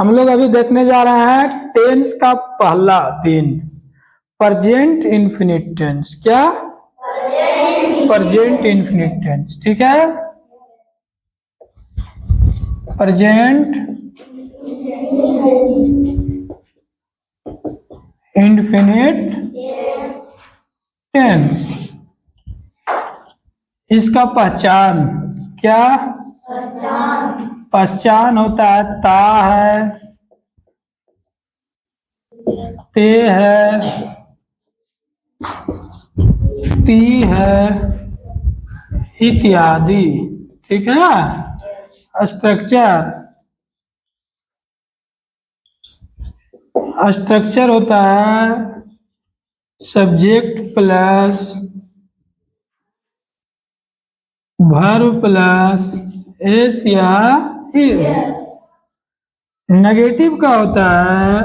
हम लोग अभी देखने जा रहे हैं टेंस का पहला दिन, प्रेजेंट इन्फिनिट टेंस। क्या? Present infinite tense. ठीक है, प्रेजेंट इन्फिनिट टेंस। इसका पहचान क्या? पहचान होता है ता है, ते है, ती है, इत्यादि। ठीक है ना। स्ट्रक्चर होता है subject plus verb plus S या इज। नेगेटिव का होता है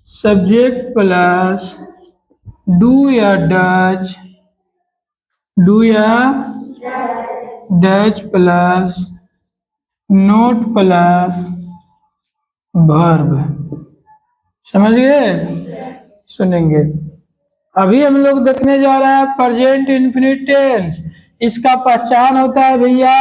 सब्जेक्ट प्लस डू या डच, डू या Dutch plus note plus verb. समझ गए? सुनेंगे। अभी हम लोग देखने जा रहे हैं प्रेजेंट इन्फिनिट टेंस। इसका पहचान होता है भैया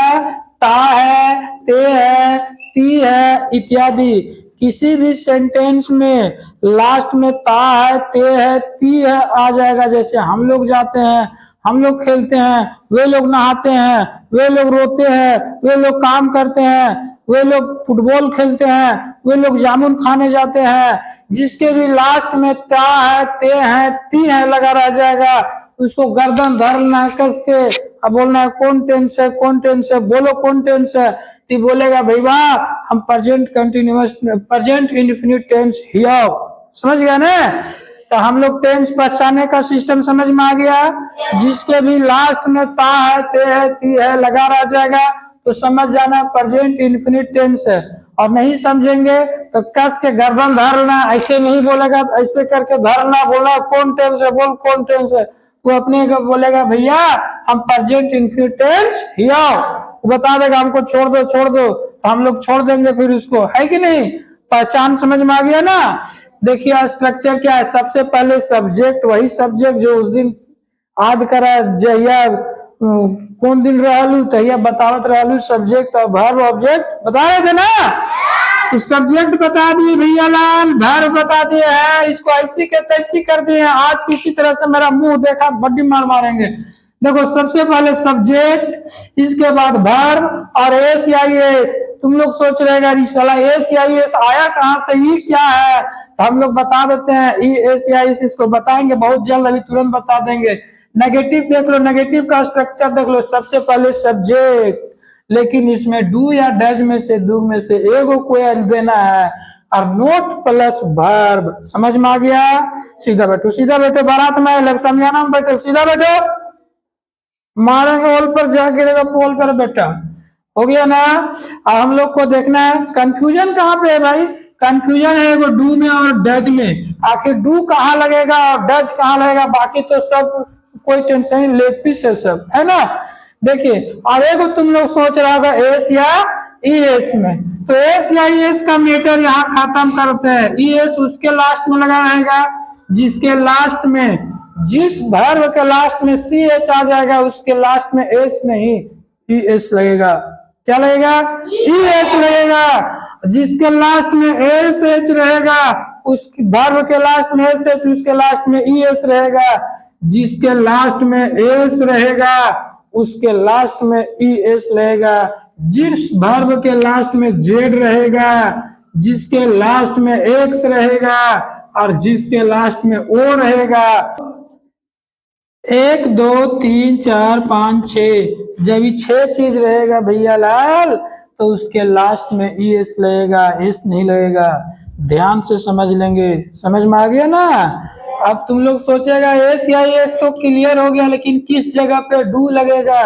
ता है, ते है, ती है, इत्यादि। किसी भी सेंटेंस में लास्ट में ता है, ते है, ती है आ जाएगा। जैसे हम लोग जाते हैं, हम लोग खेलते हैं, वे लोग नहाते हैं, वे लोग रोते हैं, वे लोग काम करते हैं, वे लोग फुटबॉल खेलते हैं, वे लोग जामुन खाने जाते हैं। जिसके भी लास्ट में ता है, ते है, ती है लगा रह जाएगा, उसको गर्दन धरना कस के अब बोलना है कौन टेंस है, कौन टेंस है, बोलो कौन टेंस है। ती बोलेगा भैया हम present continuous, present indefinite tense here. समझ गया ना? तो हम लोग टेंस पहचानने का सिस्टम समझ में आ गया। जिसके भी लास्ट में ता है, ते है, ती है लगा रह जाएगा तो समझ जाना प्रेजेंट इन्फिनिट टेंस है। और नहीं समझेंगे तो कस के गर्दन धरना, ऐसे नहीं बोलेगा, ऐसे करके धरना, बोला कौन टेंस है, बोल कौन टेंस है। वो अपने को बोलेगा भैया हम प्रेजेंट इन्फिनिट टेंस हियर, वो बता देगा हमको छोड़ दो छोड़ दो, तो हम लोग छोड़ देंगे फिर उसको, है कि नहीं? पहचान समझ में आ गया ना। देखिए स्ट्रक्चर क्या है। सबसे पहले सब्जेक्ट, वही सब्जेक्ट जो उस दिन याद करा जहिया कौन दिन रहलू तहिया बतावत रहलू, सब्जेक्ट और वर्ब ऑब्जेक्ट बता रहे थे ना। तो सब्जेक्ट बता दिए भैया लाल, वर्ब बता दिए है, इसको ऐसी के तैसी कर दिए हैं। आज किसी तरह से मेरा मुंह देखा बड्डी मार मारेंगे। देखो सबसे पहले सब्जेक्ट, इसके बाद वर्ब और एस या एस। तुम लोग सोच रहे साला एस या एस आया कहां से, ये क्या है? तो हम लोग बता देते हैं ई एस या एस, इसको बताएंगे बहुत जल्द, अभी तुरंत बता देंगे। नेगेटिव देख लो, नेगेटिव का स्ट्रक्चर देख लो। सबसे पहले सब्जेक्ट, लेकिन इसमें डू या डज में से दो में से एगो को देना है, और नोट प्लस वर्ब। समझ में आ गया? सीधा बैठो, सीधा बैठो, बारात में समझाना में बैठो, सीधा बैठो, मारेंगे ओल पर जा गिरेगा पोल पर बेटा। हो गया ना? अब हम लोग को देखना है कंफ्यूजन कहाँ पे है भाई। कंफ्यूजन है वो डू में और डज में। आखिर डू कहाँ लगेगा और डज कहाँ लगेगा, बाकी तो सब कोई टेंशन लेग पीस है सब, है ना। देखिए और एगो तुम लोग सोच रहा होगा एस या ई एस में, तो एस या ई एस का मैटर यहाँ खत्म करते हैं। ई एस उसके लास्ट में लगा रहेगा जिसके लास्ट में, जिस वर्ब के लास्ट में सी एच आ जाएगा उसके लास्ट में एस नहीं ई एस लगेगा। क्या लगेगा? ई एस लगेगा। जिसके लास्ट में एस एच रहेगा उस वर्ब के लास्ट में एस एच, उसके लास्ट में ई एस रहेगा। जिसके लास्ट में एस रहेगा उसके लास्ट में ई एस रहेगा। जिस वर्ब के लास्ट में जेड रहेगा, जिसके लास्ट में एक्स रहेगा, और जिसके लास्ट में ओ रहेगा। 1 2 3 4 5 6, जब ये 6 चीज रहेगा भैया लाल तो उसके लास्ट में ई एस लगेगा, एस नहीं लगेगा। ध्यान से समझ लेंगे। समझ में आ गया ना? अब तुम लोग सोचेगा एस या एस तो क्लियर हो गया, लेकिन किस जगह पे डू लगेगा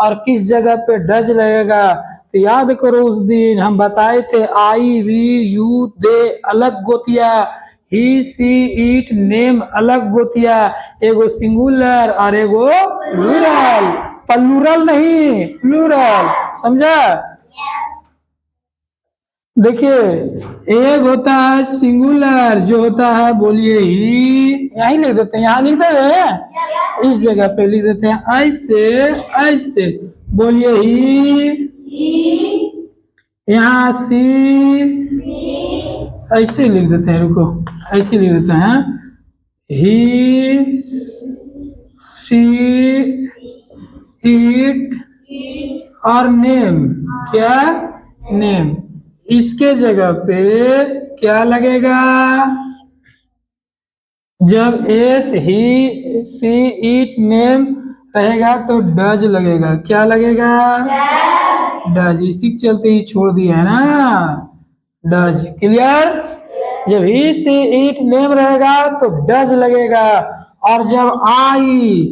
और किस जगह पे डज लगेगा। तो याद करो उस दिन हम बताए थे आई वी यू दे अलग गोतिया, ही सी इट नेम अलग गोतिया, एगो सिंगुलर और एगो प्लूरल। प्लूरल नहीं प्लूरल, समझा? देखिए, एक होता है सिंगुलर जो होता है, बोलिए ही, यहीं लिख देते हैं, यहाँ लिख देते हैं, इस जगह पे लिख देते हैं ऐसे, ऐसे बोलिए ही, यहाँ सी, ऐसे लिख देते हैं, रुको, ऐसे लिख देते हैं, ही सी इट और नेम, क्या नेम, इसके जगह पे क्या लगेगा, जब S he see it name रहेगा तो डज लगेगा, क्या लगेगा, डज, इसी के चलते ही छोड़ दिया है ना, डज, क्लियर। जब ही सी इट नेम रहेगा तो डज लगेगा, और जब आई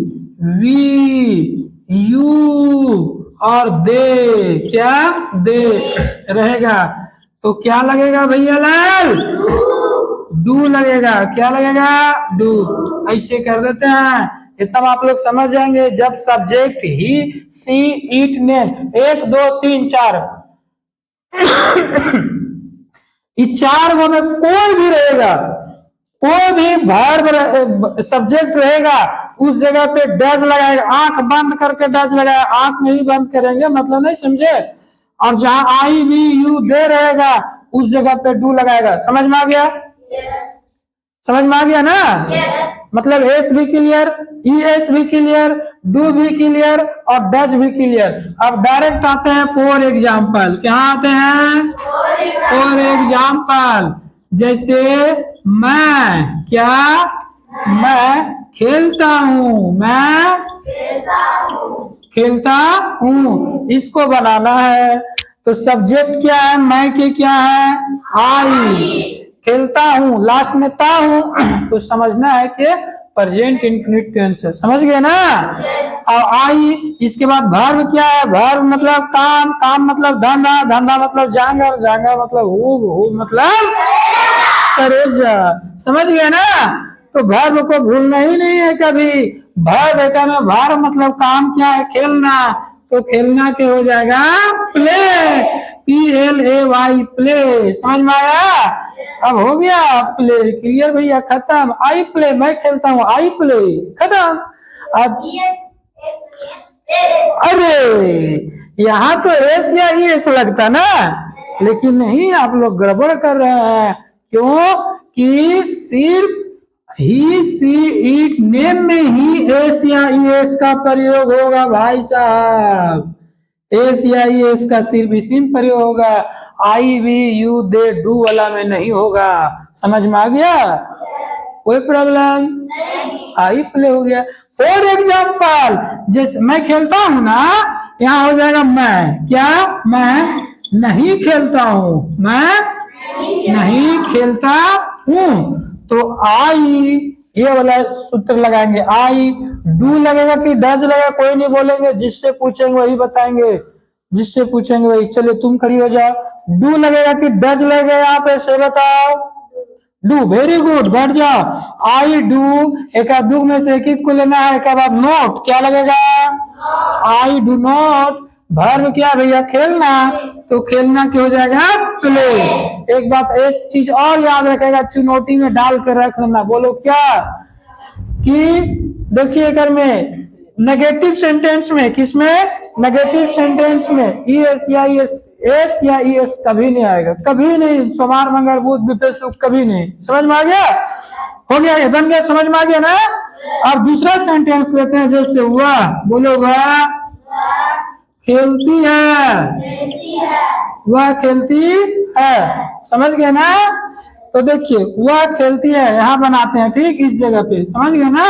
वी यू और दे, क्या दे रहेगा तो क्या लगेगा भैया लाल, डू लगेगा, क्या लगेगा, डू। ऐसे कर देते हैं, इतना आप लोग समझ जाएंगे। जब subject he see it name, 1 2 3 4 इस 4 गो में कोई भी रहेगा, कोई भी वर्ब सब्जेक्ट रहेगा, उस जगह पे डज लगाएगा, आंख बंद करके डज लगाएगा, आंख नहीं बंद करेंगे, मतलब नहीं समझे। और जहां आई वी यू दे रहेगा उस जगह पे डू लगाएगा, समझ में आ गया, समझ में आ गया ना, मतलब एस भी क्लियर, ई एस भी क्लियर, डू भी क्लियर और डज भी क्लियर। अब डायरेक्ट आते हैं फॉर एग्जाम्पल, क्या आते हैं, फॉर एग्जाम्पल, जैसे मैं, क्या, मैं खेलता हूँ, मैं खेलता हूँ, इसको बनाना है। तो सब्जेक्ट क्या है, मैं के क्या है, आई, खेलता हूँ, लास्ट में ता हूँ तो समझना है कि प्रेजेंट इंफिनिट टेंस है, समझ गए ना। और आई, इसके बाद वर्ब क्या है, वर्ब मतलब काम, काम मतलब धंधा, धंधा मतलब जांगर, जांगर मतलब हो मतलब करेजा, समझ गए ना। तो वर्ब को भूलना ही नहीं है कभी, वर्ब है ना, वर्ब मतलब काम क्या है, खेलना, तो खेलना क्या हो जाएगा, प्ले, PLAY, प्ले, समझ में आया। अब हो गया प्ले क्लियर भैया, खत्म। आई प्ले, मैं खेलता हूँ, आई प्ले, खत्म। अब अरे यहाँ तो एस या ई एस लगता ना, लेकिन नहीं, आप लोग गड़बड़ कर रहे हैं, क्यों कि सिर्फ ही सी इट नेम में ही एस या ई एस का प्रयोग होगा भाई साहब, एस या ई एस का सिर्फ इसी में प्रयोग होगा, आई वी यू दे डू वाला में नहीं होगा, समझ में आ गया, कोई प्रॉब्लम, आई प्ले हो गया। फॉर एग्जाम्पल, जैसे मैं खेलता हूं ना, यहाँ हो जाएगा मैं, क्या, मैं नहीं खेलता हूं, मैं नहीं खेलता हूं, तो आई, ये वाला सूत्र लगाएंगे, आई, डू लगेगा कि डज लगेगा कोई नहीं बोलेंगे, जिससे पूछेंगे वही बताएंगे, जिससे पूछेंगे वही। चलिए तुम खड़ी हो जाओ, डू लगेगा कि डज लगेगा, यहाँ पे से बताओ, डू, वेरी गुड, बैठ जाओ। आई डू, एक दो में से एक को लेना है, एक बाद नोट, क्या लगेगा, आई डू नॉट, वर्ब क्या भैया, खेलना, तो खेलना क्या हो जाएगा, प्ले। एक बात, एक चीज और याद रखेगा, चुनौती में डाल कर रख लेना, बोलो क्या, कि देखिए अगर में नेगेटिव सेंटेंस में, किसमें, नेगेटिव सेंटेंस में ई एस या ई एस, एस या ई एस कभी नहीं आएगा, कभी नहीं, सोमवार मंगल बुध बृहस्पति कभी नहीं, समझ में आ गया, हो गया, ये बन गया, समझ में आ गया ना। अब दूसरा सेंटेंस लेते हैं, जैसे वह, बोलो वह खेलती है, वह खेलती है, समझ गए ना। तो देखिए वह खेलती है, यहाँ बनाते हैं, ठीक, इस जगह पे, समझ गए ना,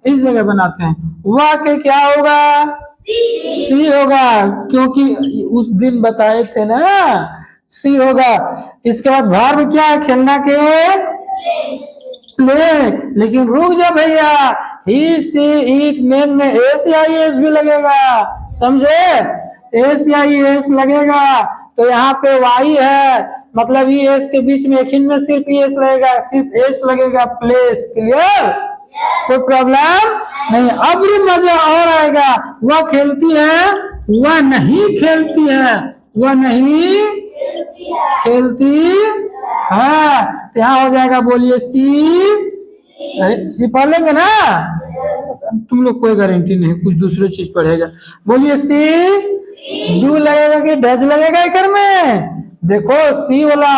इस जगह बनाते हैं, वह के क्या होगा, सी होगा, क्योंकि उस दिन बताए थे ना, सी होगा। इसके बाद वर्ब क्या है, खेलना के प्ले, लेकिन रुक जा भैया, ही सी इट नेम में एस या ई एस भी लगेगा, समझे, एस या ई एस लगेगा, तो यहाँ पे वाई है, मतलब ई एस के बीच में एक में सिर्फ ई एस रहेगा, सिर्फ एस लगेगा, प्लेस, क्लियर, कोई प्रॉब्लम नहीं। अब भी मजा और आएगा, वह खेलती है, वह नहीं खेलती है, वह नहीं खेलती है। तो यहाँ हो जाएगा, बोलिए सी। अरे सी पढ़ लेंगे ना, तुम लोग कोई गारंटी नहीं, कुछ दूसरी चीज पढ़ेगा। बोलिए सी। डू लगेगा कि डज लगेगा इकर में? देखो सी वाला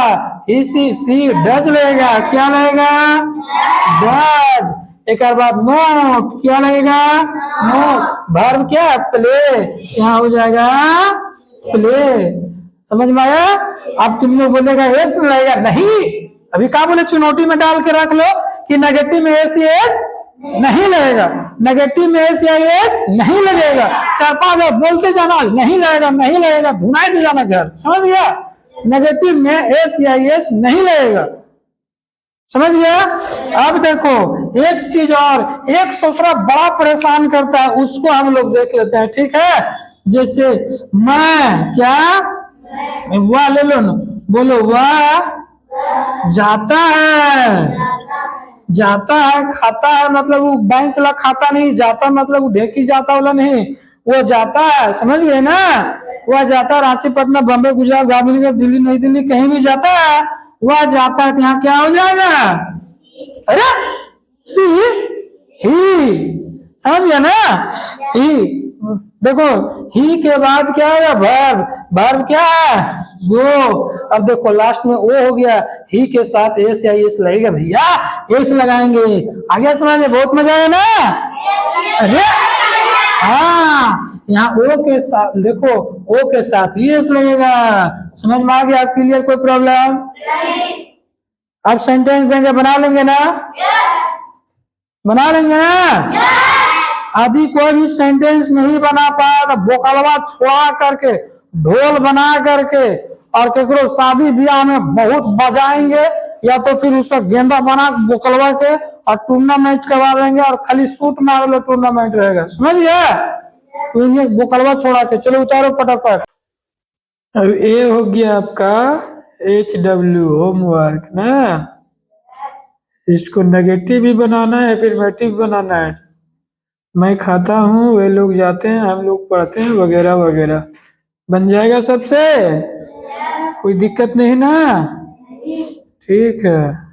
ही सी डज लगेगा। क्या लगेगा? डज। एक बाद नोट क्या लगेगा? नोट। वर्ब क्या? प्ले। यहाँ हो जाएगा प्ले। समझ में आया? अब तुम लोग बोलेगा एस नहीं लगेगा, नहीं। अभी क्या बोले, चुनौती में डाल के रख लो कि नेगेटिव में एस एस नहीं लगेगा, नेगेटिव में एस या एस नहीं लगेगा। 4-5 बार बोलते जाना, नहीं लगेगा नहीं लगेगा, धुनाई दे जाना घर। समझ गया? नेगेटिव में एस या एस नहीं लगेगा। समझ गया? अब देखो एक चीज और, एक दूसरा बड़ा परेशान करता है, उसको हम लोग देख लेते हैं, ठीक है? जैसे मैं, क्या वाह ले लो ना, बोलो वाह जाता है। जाता है, खाता है मतलब वो बैंक वाला खाता नहीं, जाता मतलब वो ढेकी जाता वाला नहीं, वो जाता है। समझ गए ना? वह जाता है, रांची पटना बम्बई गुजरात गांधीनगर दिल्ली नई दिल्ली कहीं भी जाता है, वह जाता है। तो यहाँ क्या हो जाएगा? अरे सी ही। समझ गया ना? ही। देखो ही के बाद क्या होगा? वर्ब। वर्ब क्या है? गो। अब देखो लास्ट में ओ हो गया, ही के साथ एस या एस लगेगा भैया, एस लगाएंगे। आगे समझ में बहुत मजा आया ना? अरे हाँ, यहाँ ओ के साथ देखो, ओ के साथ ही एस लगेगा। समझ में आ गया? क्लियर? कोई प्रॉब्लम? अब सेंटेंस देंगे, बना लेंगे ना? बना लेंगे ना? अभी कोई भी सेंटेंस नहीं बना पाया तो बोकलवा छोड़ा करके, ढोल बना करके, और केकरो शादी ब्याह में बहुत बजाएंगे, या तो फिर उसका गेंदा बना बोकलवा के और टूर्नामेंट करवा देंगे, और खाली सूट मार लो टूर्नामेंट रहेगा। समझ गया? तो इन्हें बोकलवा छोड़ा के चलो उतारो फटाफट। अब ए हो गया आपका HW, होमवर्क ना। इसको नेगेटिव भी बनाना है, एफर्मेटिव बनाना है। मैं खाता हूँ, वे लोग जाते हैं, हम लोग पढ़ते हैं, वगैरह वगैरह। बन जाएगा सबसे? कोई दिक्कत नहीं ना? ठीक है।